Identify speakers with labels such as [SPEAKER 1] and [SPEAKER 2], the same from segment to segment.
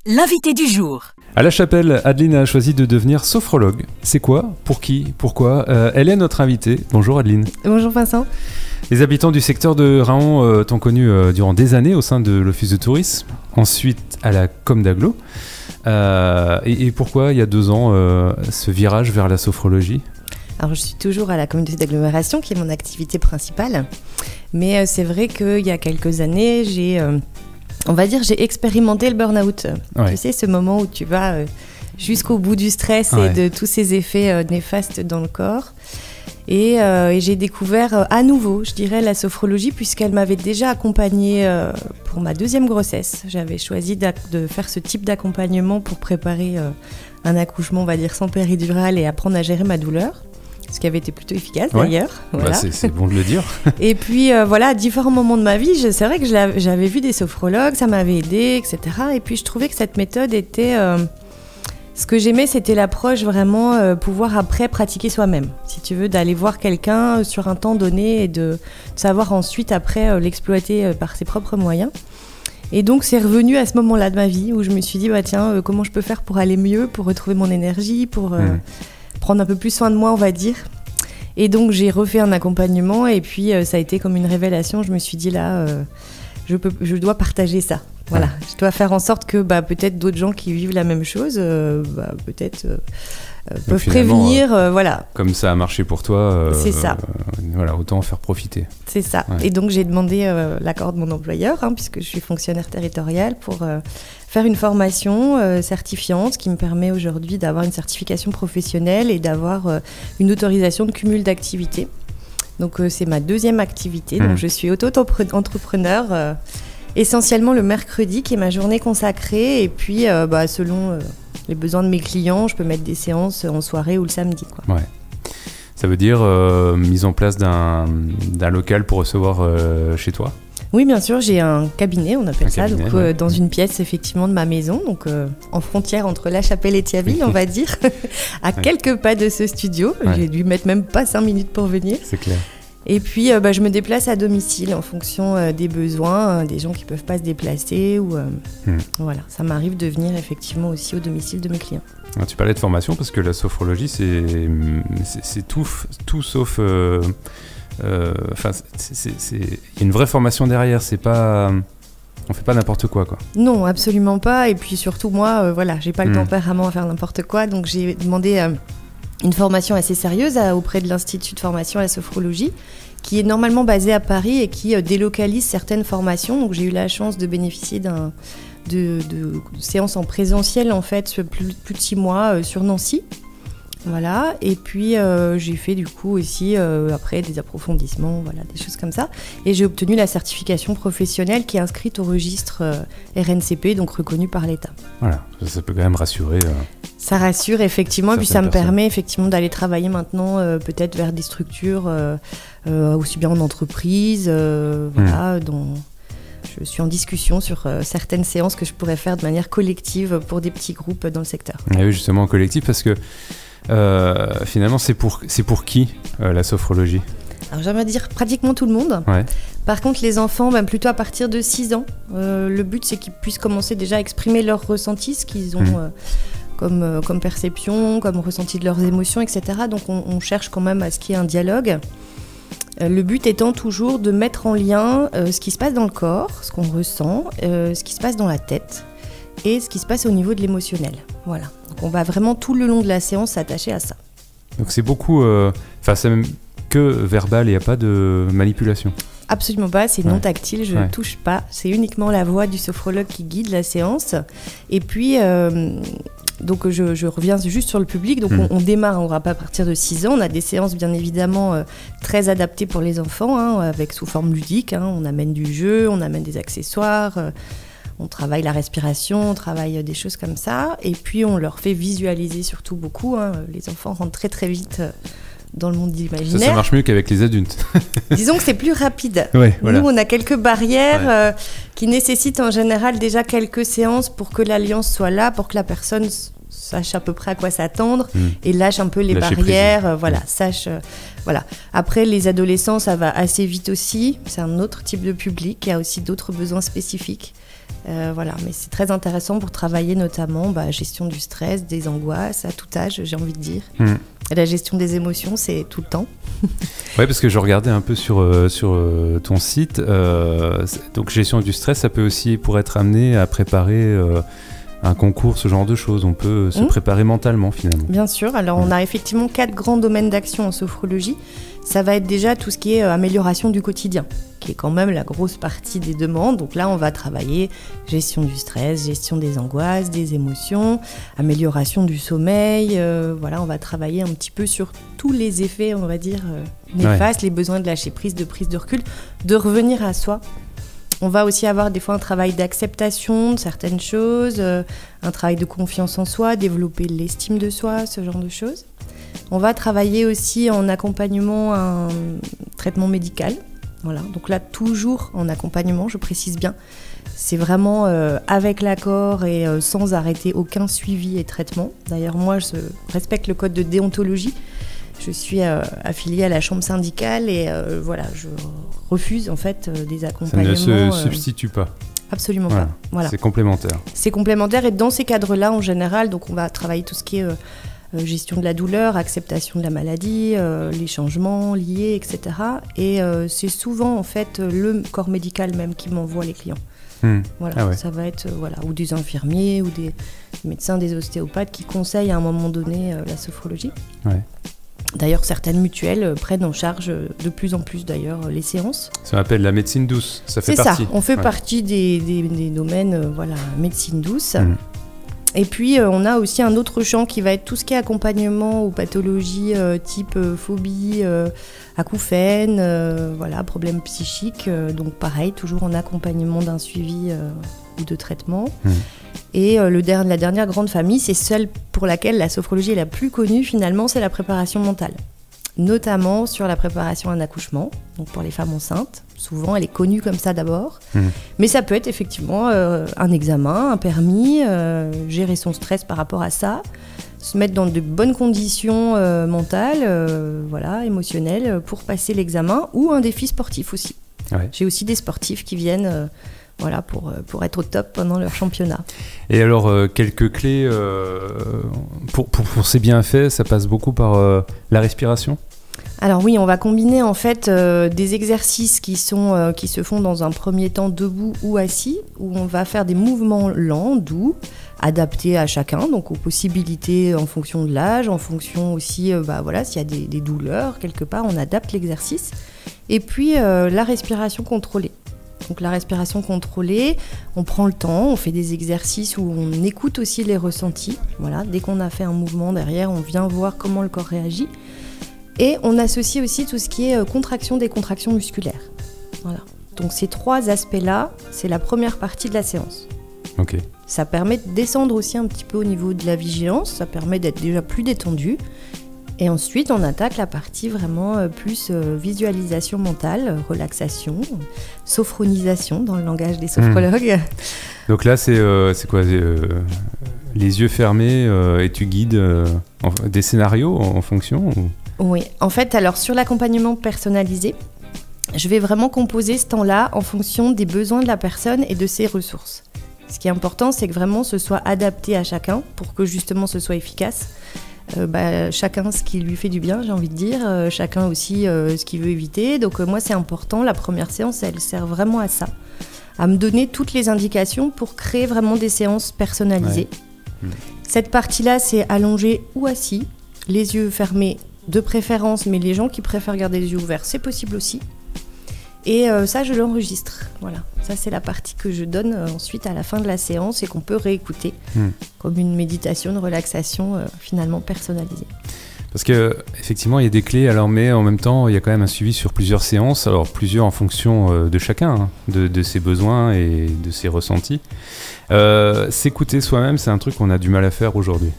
[SPEAKER 1] L'invité du jour.
[SPEAKER 2] À la Chapelle, Adeline a choisi de devenir sophrologue. C'est quoi? Pour qui? Pourquoi? Elle est notre invitée. Bonjour Adeline.
[SPEAKER 3] Bonjour Vincent.
[SPEAKER 2] Les habitants du secteur de Raon t'ont connu durant des années au sein de l'Office de tourisme, ensuite à la Com d'Aglo. Et pourquoi, il y a 2 ans, ce virage vers la sophrologie?
[SPEAKER 3] Alors je suis toujours à la communauté d'agglomération qui est mon activité principale, mais c'est vrai qu'il y a quelques années, j'ai expérimenté le burn-out. Ouais. Tu sais, ce moment où tu vas jusqu'au bout du stress et de tous ces effets néfastes dans le corps. Et j'ai découvert à nouveau, je dirais, la sophrologie, puisqu'elle m'avait déjà accompagnée pour ma 2e grossesse. J'avais choisi de faire ce type d'accompagnement pour préparer un accouchement, on va dire, sans péridurale et apprendre à gérer ma douleur. Ce qui avait été plutôt efficace d'ailleurs. Voilà.
[SPEAKER 2] C'est bon de le dire.
[SPEAKER 3] Et puis à différents moments de ma vie, c'est vrai que j'avais vu des sophrologues, ça m'avait aidé, etc. Et puis je trouvais que cette méthode était... ce que j'aimais, c'était l'approche vraiment pouvoir après pratiquer soi-même. Si tu veux, d'aller voir quelqu'un sur un temps donné et de savoir ensuite après l'exploiter par ses propres moyens. Et donc c'est revenu à ce moment-là de ma vie où je me suis dit, comment je peux faire pour aller mieux, pour retrouver mon énergie, pour... prendre un peu plus soin de moi, on va dire. Et donc j'ai refait un accompagnement et puis ça a été comme une révélation. Je me suis dit là, je dois partager ça. Voilà, je dois faire en sorte que peut-être d'autres gens qui vivent la même chose, peuvent prévenir. Voilà.
[SPEAKER 2] Comme ça a marché pour toi,
[SPEAKER 3] c'est ça.
[SPEAKER 2] Voilà, autant en faire profiter.
[SPEAKER 3] C'est ça. Ouais. Et donc j'ai demandé l'accord de mon employeur, puisque je suis fonctionnaire territorial, pour faire une formation certifiante qui me permet aujourd'hui d'avoir une certification professionnelle et d'avoir une autorisation de cumul d'activités. Donc c'est ma 2e activité. Donc je suis auto-entrepreneur essentiellement le mercredi qui est ma journée consacrée. Et puis selon les besoins de mes clients, je peux mettre des séances en soirée ou le samedi, quoi.
[SPEAKER 2] Ouais. Ça veut dire mise en place d'un local pour recevoir chez toi?
[SPEAKER 3] Oui, bien sûr, j'ai un cabinet, on appelle ça, dans une pièce effectivement de ma maison, donc en frontière entre La Chapelle et Thiaville, on va dire, à quelques pas de ce studio. J'ai dû mettre même pas 5 minutes pour venir.
[SPEAKER 2] C'est clair.
[SPEAKER 3] Et puis je me déplace à domicile en fonction des besoins, des gens qui peuvent pas se déplacer ou voilà, ça m'arrive de venir effectivement aussi au domicile de mes clients.
[SPEAKER 2] Alors, tu parlais de formation parce que la sophrologie c'est tout sauf il y a une vraie formation derrière, c'est pas... On fait pas n'importe quoi.
[SPEAKER 3] Non, absolument pas. Et puis surtout moi, j'ai pas le tempérament à faire n'importe quoi, donc j'ai demandé une formation assez sérieuse auprès de l'Institut de formation à la sophrologie, qui est normalement basé à Paris et qui délocalise certaines formations. Donc j'ai eu la chance de bénéficier de séances en présentiel en fait, plus de 6 mois sur Nancy. Voilà, et puis j'ai fait du coup aussi après des approfondissements, des choses comme ça. Et j'ai obtenu la certification professionnelle qui est inscrite au registre RNCP, donc reconnu par l'État.
[SPEAKER 2] Voilà, ça peut quand même rassurer.
[SPEAKER 3] Ça rassure effectivement, et puis ça me permet effectivement d'aller travailler maintenant peut-être vers des structures, aussi bien en entreprise, dont je suis en discussion sur certaines séances que je pourrais faire de manière collective pour des petits groupes dans le secteur.
[SPEAKER 2] Et oui, justement en collectif, parce que finalement, c'est pour qui la sophrologie?
[SPEAKER 3] Alors j'aimerais dire pratiquement tout le monde. Ouais. Par contre, les enfants, plutôt à partir de 6 ans. Le but, c'est qu'ils puissent commencer déjà à exprimer leurs ressentis, ce qu'ils ont comme perception, comme ressenti de leurs émotions, etc. Donc on cherche quand même à ce qu'il y ait un dialogue. Le but étant toujours de mettre en lien ce qui se passe dans le corps, ce qu'on ressent, ce qui se passe dans la tête et ce qui se passe au niveau de l'émotionnel. Voilà. Donc on va vraiment tout le long de la séance s'attacher à ça.
[SPEAKER 2] Donc c'est beaucoup... c'est même que verbal, il n'y a pas de manipulation?
[SPEAKER 3] Absolument pas, c'est non tactile, je ne touche pas. C'est uniquement la voix du sophrologue qui guide la séance. Et puis... Donc je reviens juste sur le public, donc on démarre, on va pas partir de 6 ans, on a des séances bien évidemment très adaptées pour les enfants, avec sous forme ludique, on amène du jeu, on amène des accessoires, on travaille la respiration, on travaille des choses comme ça, et puis on leur fait visualiser surtout beaucoup, les enfants rentrent très très vite dans le monde imaginaire.
[SPEAKER 2] Ça marche mieux qu'avec les adultes.
[SPEAKER 3] Disons que c'est plus rapide.
[SPEAKER 2] Ouais, voilà.
[SPEAKER 3] Nous, on a quelques barrières qui nécessitent en général déjà quelques séances pour que l'alliance soit là, pour que la personne sache à peu près à quoi s'attendre et lâche un peu les barrières. Sache. Voilà. Après, les adolescents, ça va assez vite aussi. C'est un autre type de public qui a aussi d'autres besoins spécifiques. Voilà, mais c'est très intéressant pour travailler notamment gestion du stress, des angoisses, à tout âge, j'ai envie de dire. Et la gestion des émotions, c'est tout le temps.
[SPEAKER 2] Oui, parce que je regardais un peu sur ton site. Donc, gestion du stress, ça peut aussi pour être amené à préparer un concours, ce genre de choses. On peut se préparer mentalement, finalement.
[SPEAKER 3] Bien sûr. Alors, on a effectivement 4 grands domaines d'action en sophrologie. Ça va être déjà tout ce qui est amélioration du quotidien, qui est quand même la grosse partie des demandes. Donc là, on va travailler gestion du stress, gestion des angoisses, des émotions, amélioration du sommeil. Voilà, on va travailler un petit peu sur tous les effets, on va dire, néfastes, les besoins de lâcher prise, de recul, de revenir à soi. On va aussi avoir des fois un travail d'acceptation de certaines choses, un travail de confiance en soi, développer l'estime de soi, ce genre de choses. On va travailler aussi en accompagnement un traitement médical. Voilà. Donc là, toujours en accompagnement, je précise bien. C'est vraiment avec l'accord et sans arrêter aucun suivi et traitement. D'ailleurs, moi, je respecte le code de déontologie. Je suis affiliée à la chambre syndicale et voilà, je refuse en fait des accompagnements.
[SPEAKER 2] Ça ne se substitue pas.
[SPEAKER 3] Absolument pas. Voilà.
[SPEAKER 2] C'est complémentaire.
[SPEAKER 3] C'est complémentaire et dans ces cadres-là, en général, donc on va travailler tout ce qui est gestion de la douleur, acceptation de la maladie, les changements liés, etc. Et c'est souvent en fait le corps médical même qui m'envoie les clients. Voilà, ça va être ou des infirmiers ou des médecins, des ostéopathes qui conseillent à un moment donné la sophrologie. Ouais. D'ailleurs, certaines mutuelles prennent en charge de plus en plus d'ailleurs les séances.
[SPEAKER 2] Ça s'appelle la médecine douce, ça fait partie.
[SPEAKER 3] C'est ça, on fait partie des domaines médecine douce. Et puis, on a aussi un autre champ qui va être tout ce qui est accompagnement aux pathologies type phobie, acouphènes, problèmes psychiques. Donc pareil, toujours en accompagnement d'un suivi ou de traitement. Et la dernière grande famille, c'est celle pour laquelle la sophrologie est la plus connue finalement, c'est la préparation mentale. Notamment sur la préparation à un accouchement, donc pour les femmes enceintes. Souvent, elle est connue comme ça d'abord. Mais ça peut être effectivement un examen, un permis, gérer son stress par rapport à ça, se mettre dans de bonnes conditions mentales, émotionnelles, pour passer l'examen, ou un défi sportif aussi. Ouais. J'ai aussi des sportifs qui viennent pour être au top pendant leur championnat.
[SPEAKER 2] Et alors, quelques clés pour ces bienfaits, ça passe beaucoup par la respiration ?
[SPEAKER 3] Alors oui, on va combiner en fait des exercices qui se font dans un premier temps debout ou assis, où on va faire des mouvements lents, doux, adaptés à chacun, donc aux possibilités en fonction de l'âge, en fonction aussi, s'il y a des douleurs quelque part, on adapte l'exercice. Et puis la respiration contrôlée. Donc la respiration contrôlée, on prend le temps, on fait des exercices où on écoute aussi les ressentis. Voilà, dès qu'on a fait un mouvement derrière, on vient voir comment le corps réagit. Et on associe aussi tout ce qui est contraction, décontraction musculaire. Voilà. Donc ces 3 aspects-là, c'est la première partie de la séance.
[SPEAKER 2] Ok.
[SPEAKER 3] Ça permet de descendre aussi un petit peu au niveau de la vigilance, ça permet d'être déjà plus détendu. Et ensuite, on attaque la partie vraiment plus visualisation mentale, relaxation, sophronisation dans le langage des sophrologues.
[SPEAKER 2] Donc là, c'est quoi les yeux fermés et tu guides des scénarios en fonction ou...
[SPEAKER 3] Oui, en fait, alors sur l'accompagnement personnalisé, je vais vraiment composer ce temps-là en fonction des besoins de la personne et de ses ressources. Ce qui est important, c'est que vraiment ce soit adapté à chacun pour que justement ce soit efficace. Chacun ce qui lui fait du bien, j'ai envie de dire, chacun aussi ce qu'il veut éviter. Donc moi c'est important, la première séance elle sert vraiment à ça, à me donner toutes les indications pour créer vraiment des séances personnalisées. Ouais. Cette partie-là c'est allongé ou assis, les yeux fermés de préférence, mais les gens qui préfèrent garder les yeux ouverts c'est possible aussi. Et ça je l'enregistre, voilà. Ça c'est la partie que je donne ensuite à la fin de la séance et qu'on peut réécouter comme une méditation de relaxation finalement personnalisée.
[SPEAKER 2] Parce que effectivement il y a des clés, alors mais en même temps il y a quand même un suivi sur plusieurs séances, alors plusieurs en fonction de chacun, de ses besoins et de ses ressentis. S'écouter soi-même, c'est un truc qu'on a du mal à faire aujourd'hui.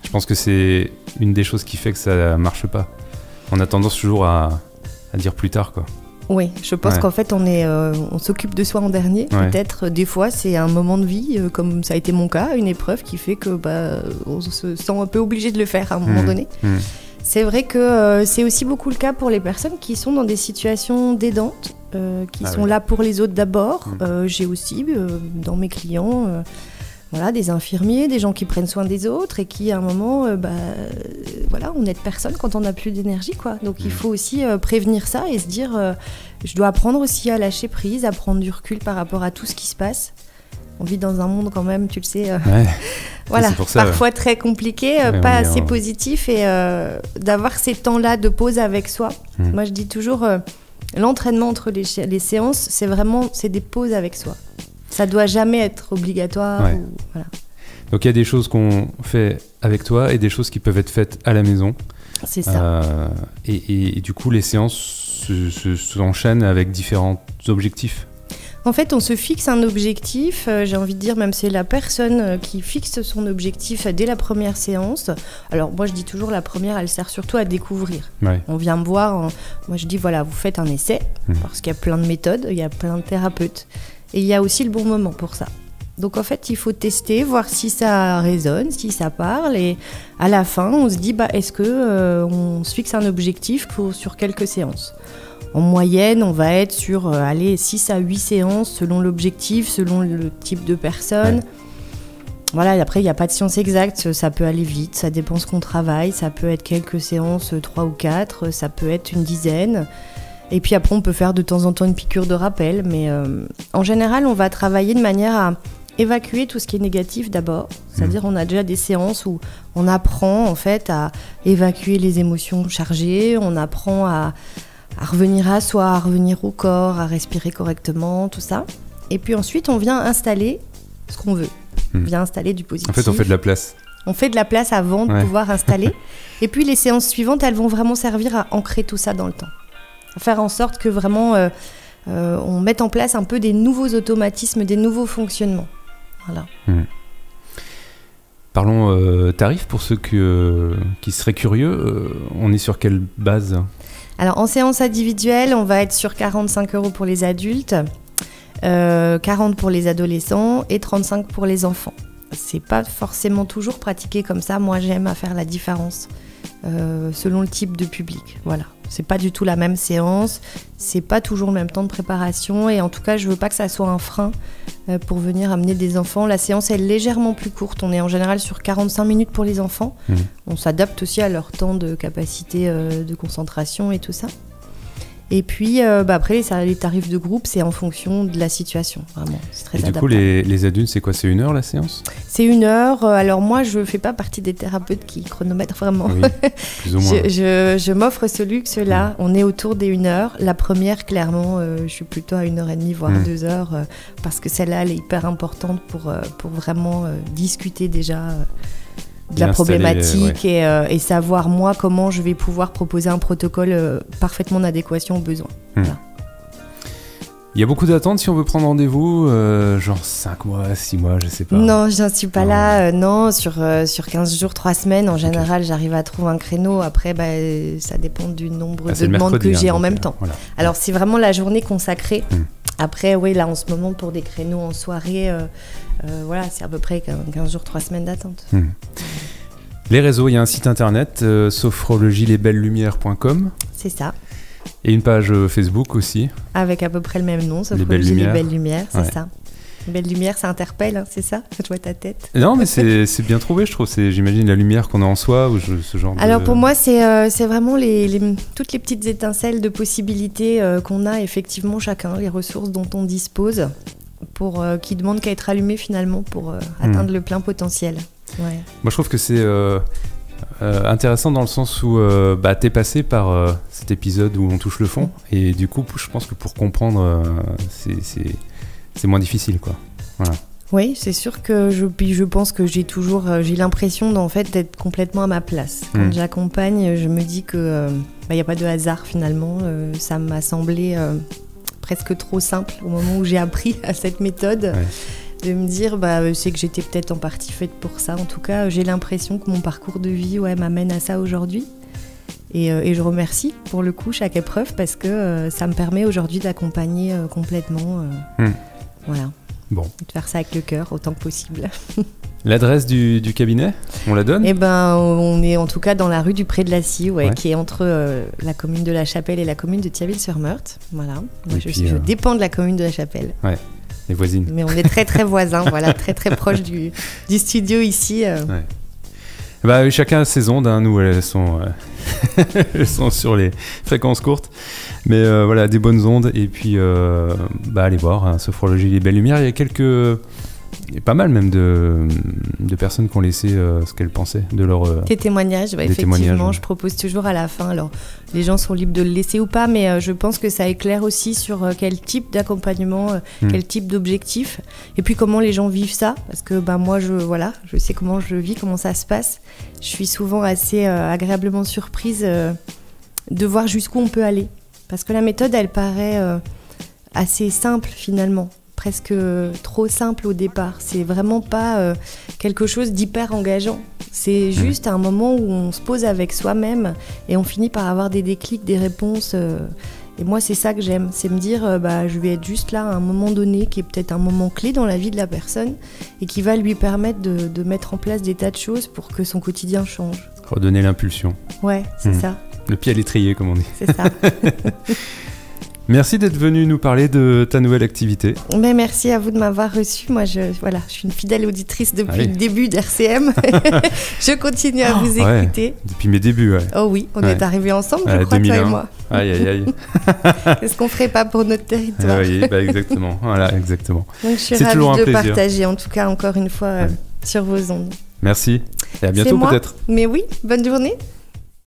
[SPEAKER 2] Je pense que c'est une des choses qui fait que ça marche pas. On a tendance toujours à dire plus tard, quoi.
[SPEAKER 3] Oui, je pense qu'en fait on s'occupe de soi en dernier. Peut-être des fois c'est un moment de vie, comme ça a été mon cas, une épreuve qui fait que on se sent un peu obligé de le faire à un moment donné. C'est vrai que c'est aussi beaucoup le cas pour les personnes qui sont dans des situations d'aidantes, qui sont là pour les autres d'abord. J'ai aussi dans mes clients voilà, des infirmiers, des gens qui prennent soin des autres et qui à un moment, voilà, on n'aide personne quand on n'a plus d'énergie, quoi. Donc il faut aussi prévenir ça et se dire je dois apprendre aussi à lâcher prise, à prendre du recul par rapport à tout ce qui se passe. On vit dans un monde quand même, tu le sais, voilà, ça, parfois très compliqué, pas assez positif, et d'avoir ces temps-là de pause avec soi. Moi, je dis toujours, l'entraînement entre les séances, c'est des pauses avec soi. Ça doit jamais être obligatoire. Voilà.
[SPEAKER 2] Donc il y a des choses qu'on fait avec toi et des choses qui peuvent être faites à la maison.
[SPEAKER 3] C'est ça.
[SPEAKER 2] Et du coup, les séances s'enchaînent avec différents objectifs.
[SPEAKER 3] En fait, on se fixe un objectif, j'ai envie de dire, même c'est la personne qui fixe son objectif dès la première séance. Alors moi je dis toujours, la première, elle sert surtout à découvrir. On vient me voir, moi je dis voilà, vous faites un essai, parce qu'il y a plein de méthodes, il y a plein de thérapeutes. Et il y a aussi le bon moment pour ça. Donc en fait, il faut tester, voir si ça résonne, si ça parle. Et à la fin, on se dit, est-ce qu'on se fixe un objectif sur quelques séances ? En moyenne, on va être sur 6 à 8 séances selon l'objectif, selon le type de personne. Voilà, et après, il n'y a pas de science exacte, ça peut aller vite, ça dépend ce qu'on travaille, ça peut être quelques séances, 3 ou 4, ça peut être une dizaine. Et puis après, on peut faire de temps en temps une piqûre de rappel, mais en général, on va travailler de manière à évacuer tout ce qui est négatif d'abord. C'est-à-dire, on a déjà des séances où on apprend en fait à évacuer les émotions chargées, on apprend à revenir à soi, à revenir au corps, à respirer correctement, tout ça. Et puis ensuite, on vient installer ce qu'on veut. On vient installer du positif.
[SPEAKER 2] En fait, on fait de la place.
[SPEAKER 3] On fait de la place avant de pouvoir installer. Et puis, les séances suivantes, elles vont vraiment servir à ancrer tout ça dans le temps. À faire en sorte que vraiment, on mette en place un peu des nouveaux automatismes, des nouveaux fonctionnements. Voilà.
[SPEAKER 2] Parlons tarifs pour ceux qui seraient curieux. On est sur quelle base ?
[SPEAKER 3] Alors, en séance individuelle, on va être sur 45 € pour les adultes, 40 pour les adolescents et 35 pour les enfants. C'est pas forcément toujours pratiqué comme ça. Moi, j'aime à faire la différence selon le type de public. Voilà. C'est pas du tout la même séance, c'est pas toujours le même temps de préparation, et en tout cas, je veux pas que ça soit un frein pour venir amener des enfants. La séance est légèrement plus courte. On est en général sur 45 minutes pour les enfants. On s'adapte aussi à leur temps de capacité de concentration et tout ça. Et puis après, les tarifs de groupe, c'est en fonction de la situation, vraiment. C'est très adaptable.
[SPEAKER 2] Et du coup, les adultes, c'est quoi ? C'est 1 heure la séance ?
[SPEAKER 3] C'est 1 heure. Alors moi, je ne fais pas partie des thérapeutes qui chronomètrent vraiment.
[SPEAKER 2] Oui, plus ou moins.
[SPEAKER 3] je m'offre ce luxe-là. On est autour des 1 heure. La première, clairement, je suis plutôt à 1h30, voire 2 heures, parce que celle-là, elle est hyper importante pour vraiment discuter déjà de la problématique et savoir moi comment je vais pouvoir proposer un protocole parfaitement en adéquation aux besoins. Voilà.
[SPEAKER 2] Il y a beaucoup d'attentes si on veut prendre rendez-vous, genre 5 mois, 6 mois, je sais pas.
[SPEAKER 3] Non, j'en suis pas là. Non, sur 15 jours, 3 semaines, en général, j'arrive à trouver un créneau. Après, ça dépend du nombre de demandes que j'ai en même temps. Voilà. Alors, c'est vraiment la journée consacrée. Après, oui, là, en ce moment, pour des créneaux en soirée, voilà, c'est à peu près 15 jours, 3 semaines d'attente.
[SPEAKER 2] Les réseaux, il y a un site internet, sophrologielesbelleslumières.com.
[SPEAKER 3] C'est ça.
[SPEAKER 2] Et une page Facebook aussi.
[SPEAKER 3] Avec à peu près le même nom, Sophrologie Les Belles Lumières, c'est ça. Belle lumière, ça interpelle, hein, c'est ça ? Je vois ta tête.
[SPEAKER 2] Non, mais c'est bien trouvé, je trouve. J'imagine la lumière qu'on a en soi, ou ce genre de...
[SPEAKER 3] Alors pour moi, c'est vraiment toutes les petites étincelles de possibilités qu'on a effectivement chacun, les ressources dont on dispose, qui demandent qu'à être allumées finalement pour atteindre le plein potentiel. Ouais.
[SPEAKER 2] Moi, je trouve que c'est intéressant dans le sens où t'es passé par cet épisode où on touche le fond, et du coup, je pense que pour comprendre, c'est moins difficile, quoi. Voilà.
[SPEAKER 3] Oui, c'est sûr que je pense que j'ai l'impression d'en fait d'être complètement à ma place. Quand j'accompagne, je me dis que y a pas de hasard finalement. Ça m'a semblé presque trop simple au moment où j'ai appris à cette méthode. De me dire, c'est que j'étais peut-être en partie faite pour ça. En tout cas, j'ai l'impression que mon parcours de vie m'amène à ça aujourd'hui. Et je remercie pour le coup chaque épreuve parce que ça me permet aujourd'hui d'accompagner complètement. Voilà.
[SPEAKER 2] Bon.
[SPEAKER 3] De faire ça avec le cœur autant que possible.
[SPEAKER 2] L'adresse du cabinet, on la donne?
[SPEAKER 3] Eh ben, on est en tout cas dans la rue du Pré de la Scie,
[SPEAKER 2] Ouais.
[SPEAKER 3] qui est entre la commune de La Chapelle et la commune de Thierville-sur-Meurthe. Voilà. Moi,
[SPEAKER 2] Et puis,
[SPEAKER 3] je dépends de la commune de La Chapelle.
[SPEAKER 2] Ouais, les voisines.
[SPEAKER 3] Mais on est très très voisins, voilà, très très proche du studio ici.
[SPEAKER 2] Ouais. Bah, chacun a ses ondes, hein. Nous elles sont, elles sont sur les fréquences courtes, mais voilà, des bonnes ondes. Et puis allez voir, hein, Sophrologie Les Belles Lumières. Il y a pas mal même de personnes qui ont laissé ce qu'elles pensaient de leur
[SPEAKER 3] Tes témoignages,
[SPEAKER 2] des
[SPEAKER 3] effectivement,
[SPEAKER 2] témoignages, ouais.
[SPEAKER 3] je propose toujours à la fin. Alors, les gens sont libres de le laisser ou pas, mais je pense que ça éclaire aussi sur quel type d'accompagnement, quel type d'objectif, et puis comment les gens vivent ça. Parce que moi, je sais comment je vis, comment ça se passe. Je suis souvent assez agréablement surprise de voir jusqu'où on peut aller. Parce que la méthode, elle paraît assez simple finalement. Presque trop simple au départ. C'est vraiment pas quelque chose d'hyper engageant. C'est juste un moment où on se pose avec soi-même et on finit par avoir des déclics, des réponses. Et moi, c'est ça que j'aime. C'est me dire, je vais être juste là à un moment donné qui est peut-être un moment clé dans la vie de la personne et qui va lui permettre de mettre en place des tas de choses pour que son quotidien change.
[SPEAKER 2] redonner l'impulsion.
[SPEAKER 3] Ouais, c'est ça.
[SPEAKER 2] Le pied à l'étrier, comme on dit.
[SPEAKER 3] C'est ça.
[SPEAKER 2] Merci d'être venu nous parler de ta nouvelle activité.
[SPEAKER 3] Mais merci à vous de m'avoir reçu. Moi, je suis une fidèle auditrice depuis le début d'RCM. Je continue à vous écouter.
[SPEAKER 2] Depuis mes débuts, ouais.
[SPEAKER 3] Oh oui, on est arrivés ensemble, je crois,
[SPEAKER 2] 2001.
[SPEAKER 3] toi et moi.
[SPEAKER 2] Aïe, aïe, aïe.
[SPEAKER 3] Qu'est-ce qu'on ferait pas pour notre territoire?
[SPEAKER 2] Oui, exactement. Voilà, exactement.
[SPEAKER 3] Donc, je suis
[SPEAKER 2] C'est
[SPEAKER 3] ravie
[SPEAKER 2] toujours un
[SPEAKER 3] de
[SPEAKER 2] plaisir.
[SPEAKER 3] partager, en tout cas, encore une fois, sur vos ondes.
[SPEAKER 2] Merci. Et à bientôt, peut-être.
[SPEAKER 3] Mais oui, bonne journée.